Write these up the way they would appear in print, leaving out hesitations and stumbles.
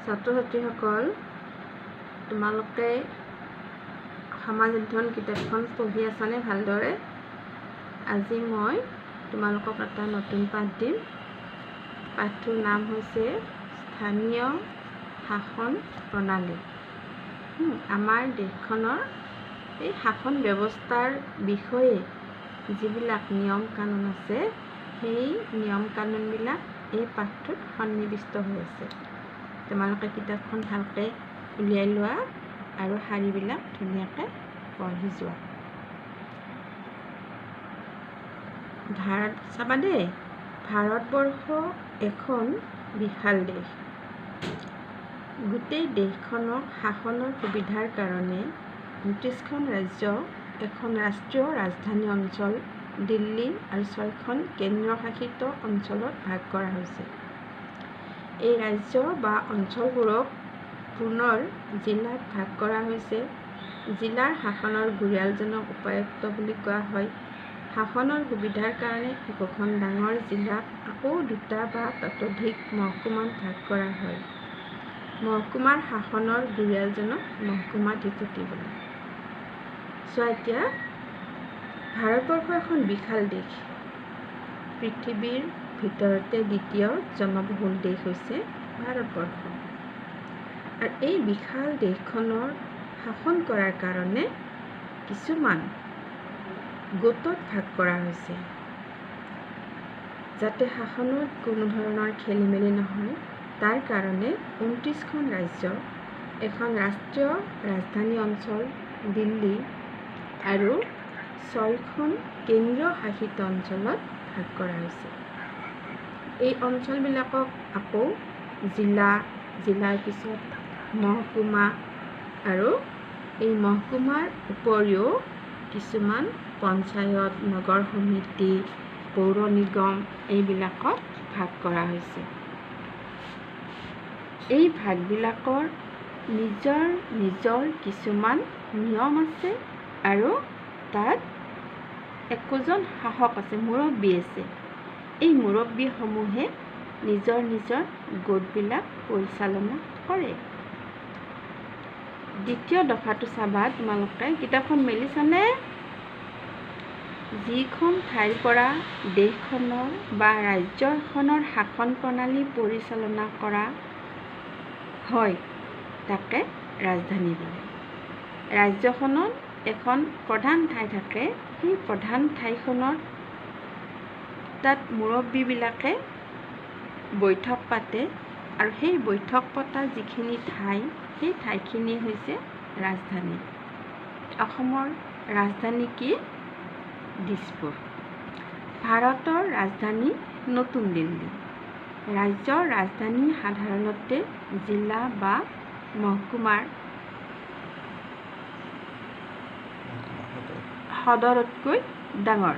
ছাত্ৰ ছাত্ৰীসকল, তোমালোকে সমাজ অধ্যয়ন কিতাপখন পঢ়ি আছানে ভালদৰে? আজি মই তোমালোকক এটা নতুন পাঠ দিম। পাঠটোৰ নাম হৈছে স্থানীয় শাসন প্ৰণালী। আমাৰ দেশখনৰ এই শাসন ব্যৱস্থাৰ বিষয়ে যিবিলাক নিয়ম কানুন আছে, সেই নিয়ম কানুনবিলাক এই পাঠটোত সন্নিৱিষ্ট হৈ আছে। তোমালোকে কিতাপখন ভালকৈ উলিয়াই লোৱা আৰু শাৰীবিলাক ধুনীয়াকৈ পঢ়ি যোৱা। চাবা দেই, ভাৰতবৰ্ষ এখন বিশাল দেশ। গোটেই দেশখনক শাসনৰ সুবিধাৰ কাৰণে 29খন ৰাজ্য, এখন ৰাষ্ট্ৰীয় ৰাজধানী অঞ্চল দিল্লী আৰু 6খন কেন্দ্ৰীয় শাসিত অঞ্চলত ভাগ কৰা হৈছে। এই ৰাজ্য বা অঞ্চলবোৰক পুনৰ জিলাত ভাগ কৰা হৈছে। জিলাৰ শাসনৰ গুৰিয়ালজনক উপায়ুক্ত বুলি কোৱা হয়। শাসনৰ সুবিধাৰ কাৰণে একোখন ডাঙৰ জিলাক আকৌ 2টা বা ততোধিক মহকুমাত ভাগ কৰা হয়। মহকুমাৰ শাসনৰ গুৰিয়ালজনক মহকুমাধিপতি বোলে। চোৱা এতিয়া, ভাৰতবৰ্ষ এখন বিশাল দেশ। পৃথিৱীৰ ভিতৰতে দ্বিতীয় জনবহুল দেশ হৈছে ভাৰতবৰ্ষ। আৰু এই বিশাল দেশখনৰ শাসন কৰাৰ কাৰণে কিছুমান গোটত ভাগ কৰা হৈছে, যাতে শাসনত কোনো ধৰণৰ খেলি মেলি নহয়। তাৰ কাৰণে 29খন ৰাজ্য, এখন ৰাষ্ট্ৰীয় ৰাজধানী অঞ্চল দিল্লী আৰু 6খন কেন্দ্ৰীয় শাসিত অঞ্চলত ভাগ কৰা হৈছে। এই অঞ্চলবিলাকক আকৌ জিলা, জিলাৰ পিছত মহকুমা আৰু এই মহকুমাৰ উপৰিও কিছুমান পঞ্চায়ত, নগৰ সমিতি, পৌৰ নিগম এইবিলাকত ভাগ কৰা হৈছে। এই ভাগবিলাকৰ নিজৰ নিজৰ কিছুমান নিয়ম আছে আৰু তাত একোজন শাসক আছে, মুৰব্বী আছে। এই মুৰব্বীসমূহে নিজৰ নিজৰ গোটবিলাক পৰিচালনা কৰে। দ্বিতীয় দফাটো চাবা তোমালোকে, কিতাপখন মেলিছানে? যিখন ঠাইৰ পৰা দেশখনৰ বা ৰাজ্য এখনৰ শাসন প্ৰণালী পৰিচালনা কৰা হয় তাকে ৰাজধানী বোলে। ৰাজ্যখনত এখন প্ৰধান ঠাই থাকে। সেই প্ৰধান ঠাইখনত তাত মুৰব্বীবিলাকে বৈঠক পাতে আৰু সেই বৈঠক পতা যিখিনি ঠাই, সেই ঠাইখিনি হৈছে ৰাজধানী। অসমৰ ৰাজধানী কি? দিছপুৰ। ভাৰতৰ ৰাজধানী নতুন দিল্লী। ৰাজ্যৰ ৰাজধানী সাধাৰণতে জিলা বা মহকুমাৰ সদৰতকৈ ডাঙৰ।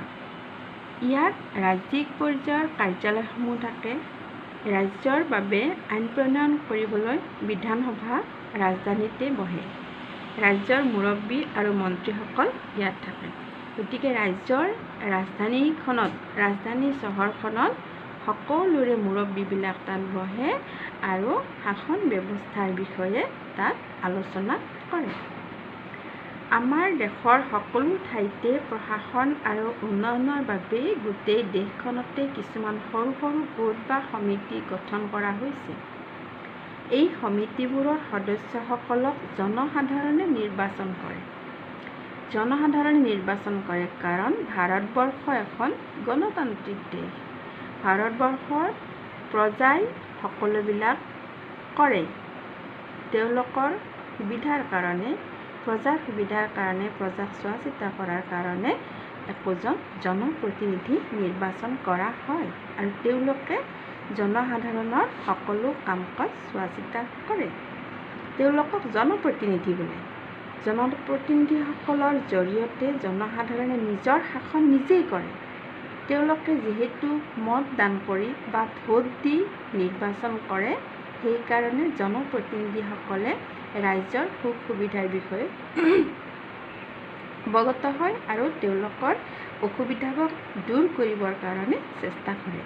ইয়াত ৰাজ্যিক পৰ্যায়ৰ কাৰ্যালয়সমূহ থাকে। ৰাজ্যৰ বাবে আইন প্ৰণয়ন কৰিবলৈ বিধানসভা ৰাজধানীতে বহে। ৰাজ্যৰ মুৰব্বী আৰু মন্ত্ৰীসকল ইয়াত থাকে। গতিকে ৰাজ্যৰ ৰাজধানীখনত, ৰাজধানী চহৰখনত সকলোৰে মুৰব্বীবিলাক তাত বহে আৰু শাসন ব্যৱস্থাৰ বিষয়ে তাত আলোচনা কৰে। আমাৰ দেশৰ সকলো ঠাইতে প্ৰশাসন আৰু উন্নয়নৰ বাবে গোটেই দেশখনতে কিছুমান সৰু সৰু গোট বা সমিতি গঠন কৰা হৈছে। এই সমিতিবোৰৰ সদস্যসকলক জনসাধাৰণে নিৰ্বাচন কৰে। জনসাধাৰণে নিৰ্বাচন কৰে কাৰণ ভাৰতবৰ্ষ এখন গণতান্ত্ৰিক দেশ। ভাৰতবৰ্ষৰ প্ৰজাই সকলোবিলাক কৰে। তেওঁলোকৰ সুবিধাৰ কাৰণে, প্ৰজাৰ সুবিধাৰ কাৰণে, প্ৰজাক চোৱা চিতা কৰাৰ কাৰণে একোজন জনপ্ৰতিনিধি নিৰ্বাচন কৰা হয় আৰু তেওঁলোকে জনসাধাৰণৰ সকলো কাম কাজ চোৱা চিতা কৰে। তেওঁলোকক জনপ্ৰতিনিধি বোলে। জনপ্ৰতিনিধিসকলৰ জৰিয়তে জনসাধাৰণে নিজৰ শাসন নিজেই কৰে। তেওঁলোকে যিহেতু মত দান কৰি বা ভোট দি নিৰ্বাচন কৰে, সেইকাৰণে জনপ্ৰতিনিধিসকলে ৰাইজৰ সুখ সুবিধাৰ বিষয়ে অৱগত হয় আৰু তেওঁলোকৰ অসুবিধাবোৰ দূৰ কৰিবৰ কাৰণে চেষ্টা কৰে।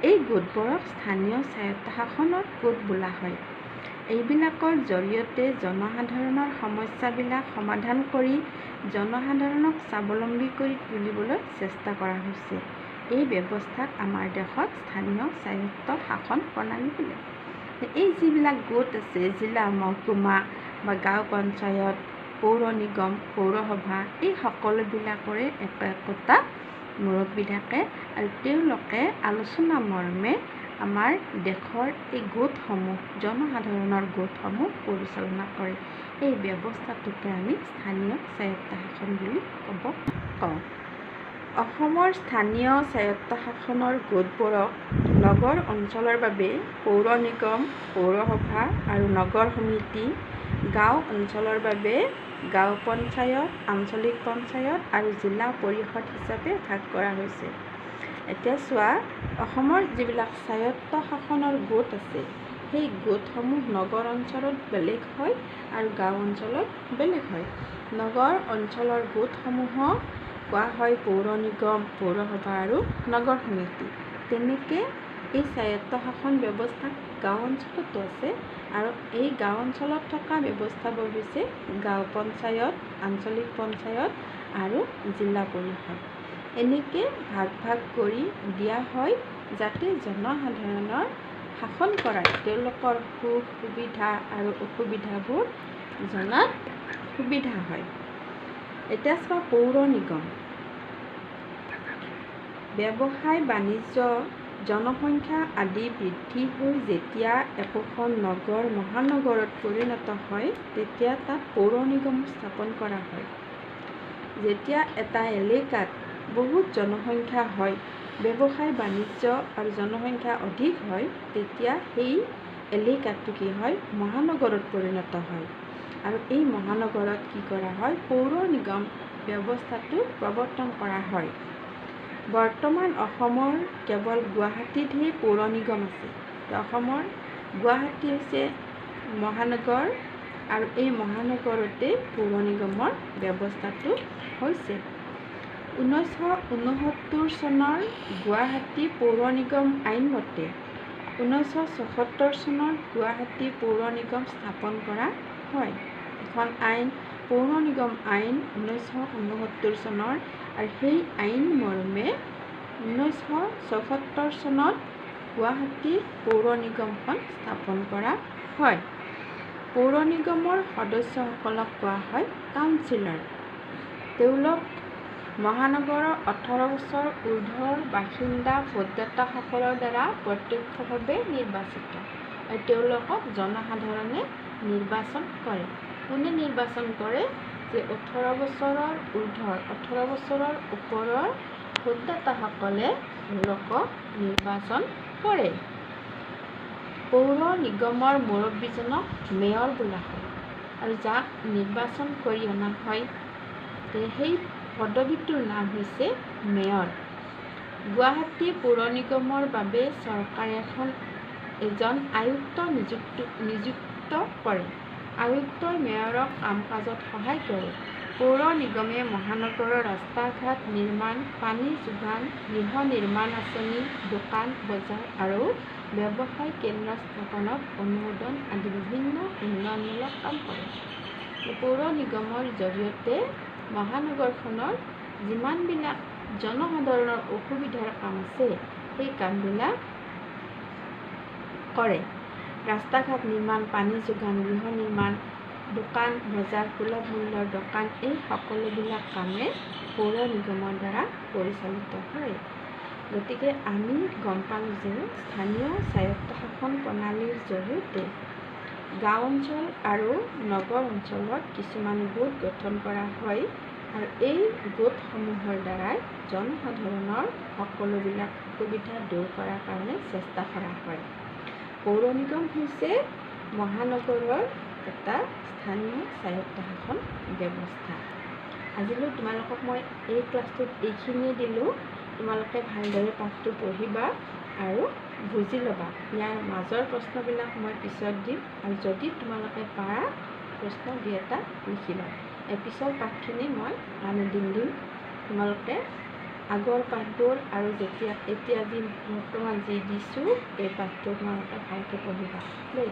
এই গোটবোৰক স্থানীয় স্বায়ত্তশাসনৰ গোট বোলা হয়। এইবিলাকৰ জৰিয়তে জনসাধাৰণৰ সমস্যাবিলাক সমাধান কৰি জনসাধাৰণক স্বাৱলম্বী কৰি তুলিবলৈ চেষ্টা কৰা হৈছে। এই ব্যৱস্থাক আমাৰ দেশত স্থানীয় স্বায়ত্ত শাসন প্ৰণালী বোলে। এই যিবিলাক গোট আছে, জিলা, মহকুমা বা গাঁও পঞ্চায়ত, পৌৰ নিগম, পৌৰসভা, এই সকলোবিলাকৰে একোটা মুৰব্বী থাকে আৰু তেওঁলোকে আলোচনা মৰ্মে আমাৰ দেশৰ এই গোটসমূহ, জনসাধাৰণৰ গোটসমূহ পৰিচালনা কৰে। এই ব্যৱস্থাটোকে আমি স্থানীয় স্বায়ত্তশাসন বুলি কওঁ। অসমৰ স্থানীয় স্বায়ত্তশাসনৰ গোটবোৰক নগৰ অঞ্চলৰ বাবে পৌৰ নিগম, পৌৰসভা আৰু নগৰ সমিতি, গাঁও অঞ্চলৰ বাবে গাঁও পঞ্চায়ত, আঞ্চলিক পঞ্চায়ত আৰু জিলা পৰিষদ হিচাপে ভাগ কৰা হৈছে। এতিয়া চোৱা, অসমৰ যিবিলাক স্বায়ত্তশাসনৰ গোট আছে, সেই গোটসমূহ নগৰ অঞ্চলত বেলেগ হয় আৰু গাঁও অঞ্চলত বেলেগ হয়। নগৰ অঞ্চলৰ গোটসমূহক কোৱা হয় পৌৰ নিগম, পৌৰসভা আৰু নগৰ সমিতি। তেনেকৈ এই স্বায়ত্তশাসন ব্যৱস্থা গাঁও অঞ্চলতো আছে আৰু এই গাঁও অঞ্চলত থকা ব্যৱস্থাবোৰ হৈছে গাঁও পঞ্চায়ত, আঞ্চলিক পঞ্চায়ত আৰু জিলা পৰিষদ। এনেকৈ ভাগ ভাগ কৰি দিয়া হয় যাতে জনসাধাৰণৰ শাসন কৰাত তেওঁলোকৰ সুখ সুবিধা আৰু অসুবিধাবোৰ জনাত সুবিধা হয়। এতিয়া চোৱা, পৌৰ নিগম। ব্যৱসায় বাণিজ্য, জনসংখ্যা আদি বৃদ্ধি হৈ যেতিয়া একোখন নগৰ মহানগৰত পৰিণত হয়, তেতিয়া তাত পৌৰ নিগম স্থাপন কৰা হয়। যেতিয়া এটা এলেকাত বহুত জনসংখ্যা হয়, ব্যৱসায় বাণিজ্য আৰু জনসংখ্যা অধিক হয়, তেতিয়া সেই এলেকাটো কি হয়, মহানগৰত পৰিণত হয়। আৰু এই মহানগৰত কি কৰা হয়, পৌৰ নিগম ব্যৱস্থাটো প্ৰৱৰ্তন কৰা হয়। বৰ্তমান অসমৰ কেৱল গুৱাহাটীতহে পৌৰ নিগম আছে। অসমৰ গুৱাহাটী হৈছে মহানগৰ আৰু এই মহানগৰতে পৌৰ নিগমৰ ব্যৱস্থাটো হৈছে। 1969 চনৰ গুৱাহাটী পৌৰ নিগম আইন মতে 1974 চনত গুৱাহাটী পৌৰ নিগম স্থাপন কৰা হয়। এখন আইন পৌৰ নিগম আইন 1969 চনৰ আৰু সেই আইন মৰ্মে 1974 চনত গুৱাহাটী পৌৰ নিগমখন স্থাপন কৰা হয়। পৌৰ নিগমৰ সদস্যসকলক কোৱা হয় কাউন্সিলৰ। তেওঁলোক মহানগৰৰ 18 বছৰ ঊৰ্ধ্বৰ বাসিন্দা ভোটদাতাসকলৰ দ্বাৰা প্ৰত্যক্ষভাৱে নিৰ্বাচিত। তেওঁলোকক জনসাধাৰণে নিৰ্বাচন কৰে। কোনে নিৰ্বাচন কৰে? যে 18 বছৰৰ ঊৰ্ধ্বৰ, 18 বছৰৰ ওপৰৰ ভোটদাতাসকলে তেওঁলোকক নিৰ্বাচন কৰে। পৌৰ নিগমৰ মুৰব্বীজনক মেয়ৰ বোলা হয় আৰু যাক নিৰ্বাচন কৰি অনা হয় সেই পদবীটোৰ নাম হৈছে মেয়ৰ। গুৱাহাটী পৌৰ নিগমৰ বাবে চৰকাৰে এজন আয়ুক্ত নিযুক্ত কৰে। আয়ুক্তই মেয়ৰক কাম-কাজত সহায় কৰে। পৌৰ নিগমে মহানগৰৰ ৰাস্তা ঘাট নিৰ্মাণ, পানী যোগান, গৃহ নিৰ্মাণ আঁচনি, দোকান বজাৰ আৰু ব্যৱসায় কেন্দ্ৰ স্থাপনত অনুমোদন আদি বিভিন্ন উন্নয়নমূলক কাম কৰে। পৌৰ নিগমৰ জৰিয়তে মহানগৰখনৰ যিমানবিলাক জনসাধাৰণৰ অসুবিধাৰ কাম আছে সেই কামবিলাক কৰে। ৰাস্তা ঘাট নিৰ্মাণ, পানী যোগান, গৃহ নিৰ্মাণ, দোকান বজাৰ, সুলভ মূল্যৰ দোকান, এই সকলোবিলাক কামে পৌৰ নিগমৰ দ্বাৰা পৰিচালিত হয়। গতিকে আমি গম পাওঁ যে স্থানীয় স্বায়ত্তশাসন প্ৰণালীৰ জৰিয়তে গাঁও অঞ্চল আৰু নগৰ অঞ্চলত কিছুমান গোট গঠন কৰা হয় আৰু এই গোটসমূহৰ দ্বাৰাই জনসাধাৰণৰ সকলোবিলাক অসুবিধা দূৰ কৰাৰ কাৰণে চেষ্টা কৰা হয়। পৌৰ নিগম হৈছে মহানগৰৰ এটা স্থানীয় স্বায়ত্তশাসন ব্যৱস্থা। আজিলৈ তোমালোকক মই এই ক্লাছটোত এইখিনিয়ে দিলোঁ। তোমালোকে ভালদৰে পাঠটো পঢ়িবা আৰু বুজি ল'বা। ইয়াৰ মাজৰ প্ৰশ্নবিলাক মই পিছত দিম আৰু যদি তোমালোকে পাৰা প্ৰশ্ন 2-এটা লিখিবা। এই পিছৰ পাঠখিনি মই আন এদিন দিম। তোমালোকে আগৰ পাঠবোৰ আৰু এতিয়া বৰ্তমান যি দিছোঁ এই পাঠটো তোমালোকে ভালকৈ পঢ়িবা দেই।